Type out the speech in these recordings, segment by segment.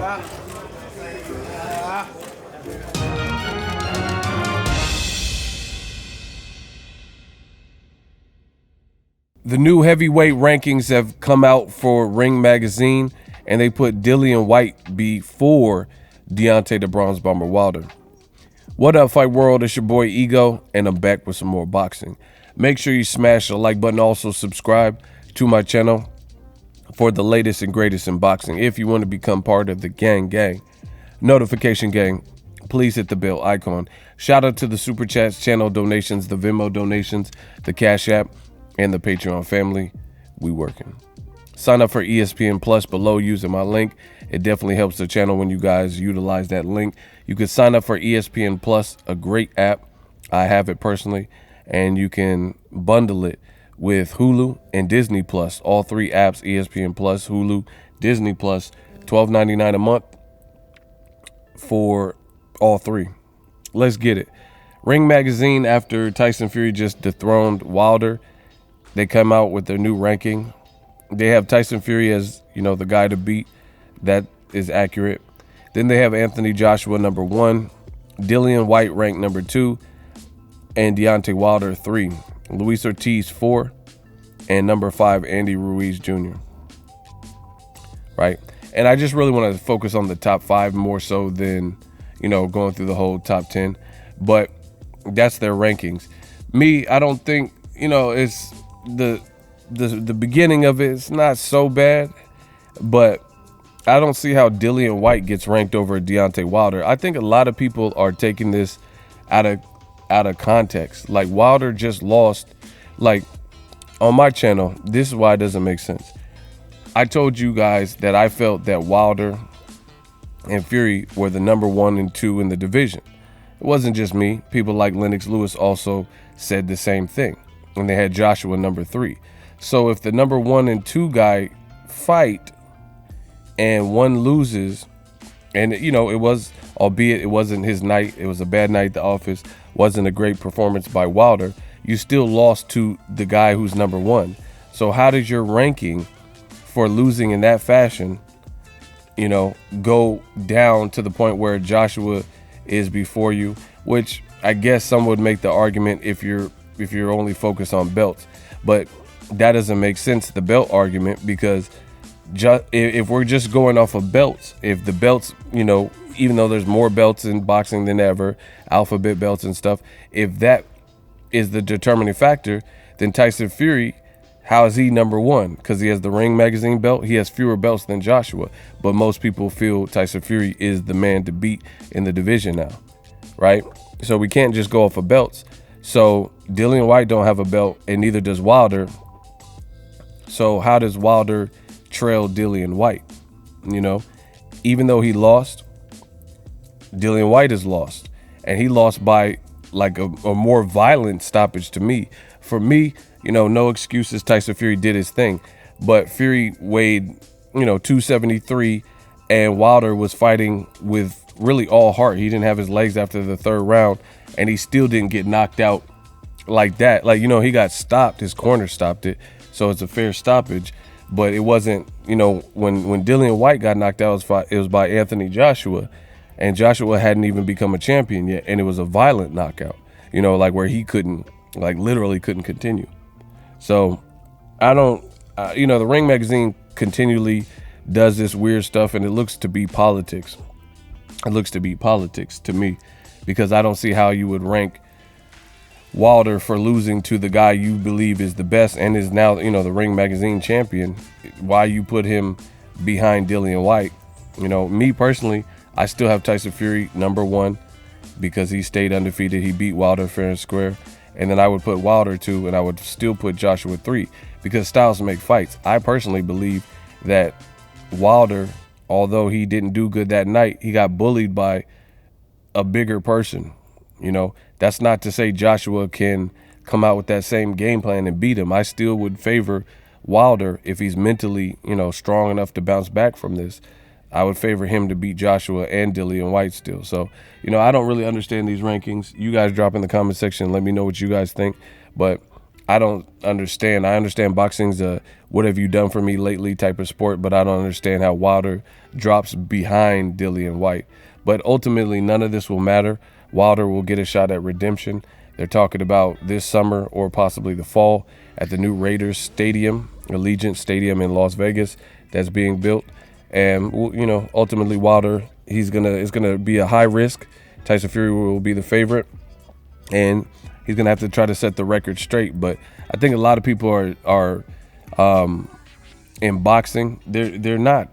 The new heavyweight rankings have come out for Ring Magazine, and they put Dillian Whyte before Deontay the Bronze Bomber Wilder. What up, Fight World? It's your boy Ego, and I'm back with some more boxing. Make sure you smash the like button. Also subscribe to my channel for the latest and greatest in boxing. If you want to become part of the gang, notification gang, please hit the bell icon. Shout out to the Super Chats, channel donations, the Venmo donations, the Cash App, and the Patreon family. We working. Sign up for ESPN Plus below using my link. It definitely helps the channel when you guys utilize that link. You can sign up for ESPN Plus, a great app. I have it personally, and you can bundle it with Hulu and Disney Plus. All three apps: ESPN Plus, Hulu, Disney Plus. $12.99 a month for all three. Let's get it. Ring Magazine, after Tyson Fury just dethroned Wilder, they come out with their new ranking. They have Tyson Fury as, the guy to beat. That is accurate. Then they have Anthony Joshua number 1, Dillian Whyte ranked number 2, and Deontay Wilder 3, Luis Ortiz 4, and number 5, Andy Ruiz Jr. Right? And I just really want to focus on the top 5 more so than, going through the whole top 10. But that's their rankings. Me, I don't think, it's the beginning of it. It's not so bad, but I don't see how Dillian Whyte gets ranked over Deontay Wilder. I think a lot of people are taking this out of context. Like, Wilder just lost. Like, on my channel, this is why it doesn't make sense. I told you guys that I felt that Wilder and Fury were the number 1 and 2 in the division. It wasn't just me. People like Lennox Lewis also said the same thing, and they had Joshua number 3. So if the number 1 and 2 guy fight and one loses, and it was, albeit it wasn't his night, it was a bad night at the office, wasn't a great performance by Wilder, you still lost to the guy who's number 1. So how does your ranking for losing in that fashion, go down to the point where Joshua is before you? Which I guess some would make the argument if you're only focused on belts, but that doesn't make sense, the belt argument, because if we're just going off of belts, if the belts, even though there's more belts in boxing than ever, alphabet belts and stuff, if that is the determining factor, then Tyson Fury, how is he number 1? Because he has the Ring Magazine belt. He has fewer belts than Joshua, but most people feel Tyson Fury is the man to beat in the division now, right? So we can't just go off of belts. So Dillian Whyte don't have a belt, and neither does Wilder. So how does Wilder trail Dillian Whyte? Even though he lost, Dillian Whyte is lost, and he lost by like a more violent stoppage to me. For me, no excuses. Tyson Fury did his thing, but Fury weighed, 273, and Wilder was fighting with really all heart. He didn't have his legs after the 3rd round, and he still didn't get knocked out like that. Like, he got stopped. His corner stopped it, so it's a fair stoppage. But it wasn't, when Dillian Whyte got knocked out, it was by Anthony Joshua, and Joshua hadn't even become a champion yet, and it was a violent knockout, like where he literally couldn't continue. So I don't, the Ring Magazine continually does this weird stuff, and it looks to be politics. It looks to be politics to me, because I don't see how you would rank Wilder for losing to the guy you believe is the best and is now, the Ring Magazine champion. Why you put him behind Dillian Whyte? Me personally, I still have Tyson Fury number 1 because he stayed undefeated. He beat Wilder fair and square. And then I would put Wilder 2, and I would still put Joshua 3, because styles make fights. I personally believe that Wilder, although he didn't do good that night, he got bullied by a bigger person. That's not to say Joshua can come out with that same game plan and beat him. I still would favor Wilder if he's mentally, strong enough to bounce back from this. I would favor him to beat Joshua and Dillian Whyte still. So, I don't really understand these rankings. You guys drop in the comment section. Let me know what you guys think. But I don't understand. I understand boxing's a what have you done for me lately type of sport, but I don't understand how Wilder drops behind Dillian Whyte. But ultimately, none of this will matter. Wilder will get a shot at redemption. They're talking about this summer or possibly the fall at the new Raiders Stadium, Allegiant Stadium in Las Vegas that's being built. And, you know, ultimately Wilder, it's gonna be a high risk. Tyson Fury will be the favorite, and he's gonna have to try to set the record straight. But I think a lot of people are in boxing, they're not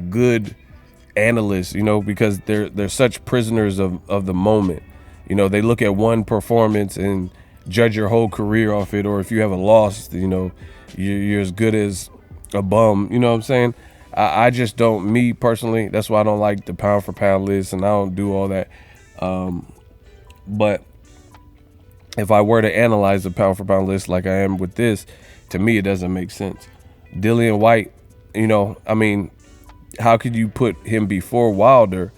good analysts, you know, because they're such prisoners of the moment. You know, they look at one performance and judge your whole career off it, or if you have a loss, you know, you're as good as a bum. You know what I'm saying? I just don't, me personally, that's why I don't like the pound for pound list, and I don't do all that. But if I were to analyze the pound for pound list like I am with this, to me it doesn't make sense. Dillian Whyte, you know, I mean, how could you put him before Wilder?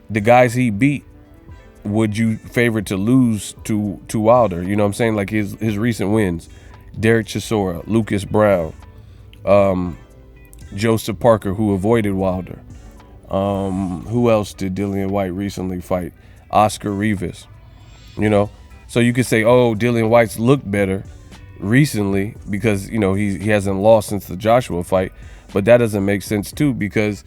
The guys he beat, would you favor to lose to Wilder? You know what I'm saying? Like his recent wins: Derek Chisora, Lucas Brown, Joseph Parker, who avoided Wilder. Who else did Dillian Whyte recently fight? Oscar Rivas. You know, so you could say, oh, Dillian Whyte's looked better recently because, you know, he hasn't lost since the Joshua fight, but that doesn't make sense too, because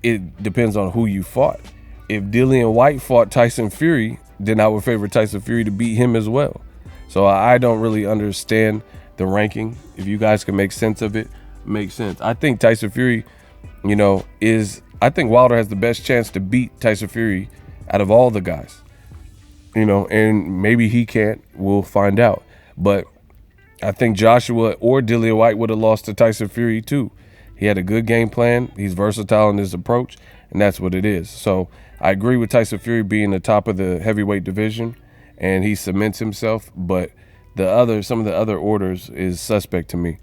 it depends on who you fought. If Dillian Whyte fought Tyson Fury, then I would favor Tyson Fury to beat him as well. So I don't really understand the ranking. If you guys can make sense of it, make sense. I think Tyson Fury, you know, I think Wilder has the best chance to beat Tyson Fury out of all the guys. You know, and maybe he can't. We'll find out. But I think Joshua or Dillian Whyte would have lost to Tyson Fury too. He had a good game plan. He's versatile in his approach, and that's what it is. So I agree with Tyson Fury being the top of the heavyweight division, and he cements himself. But some of the other orders is suspect to me.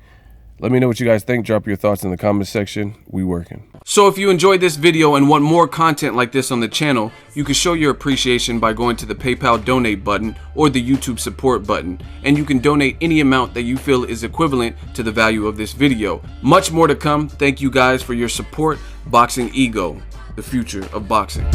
Let me know what you guys think. Drop your thoughts in the comment section. We working. So if you enjoyed this video and want more content like this on the channel, you can show your appreciation by going to the PayPal donate button or the YouTube support button, and you can donate any amount that you feel is equivalent to the value of this video. Much more to come. Thank you guys for your support. Boxing Ego, the future of boxing.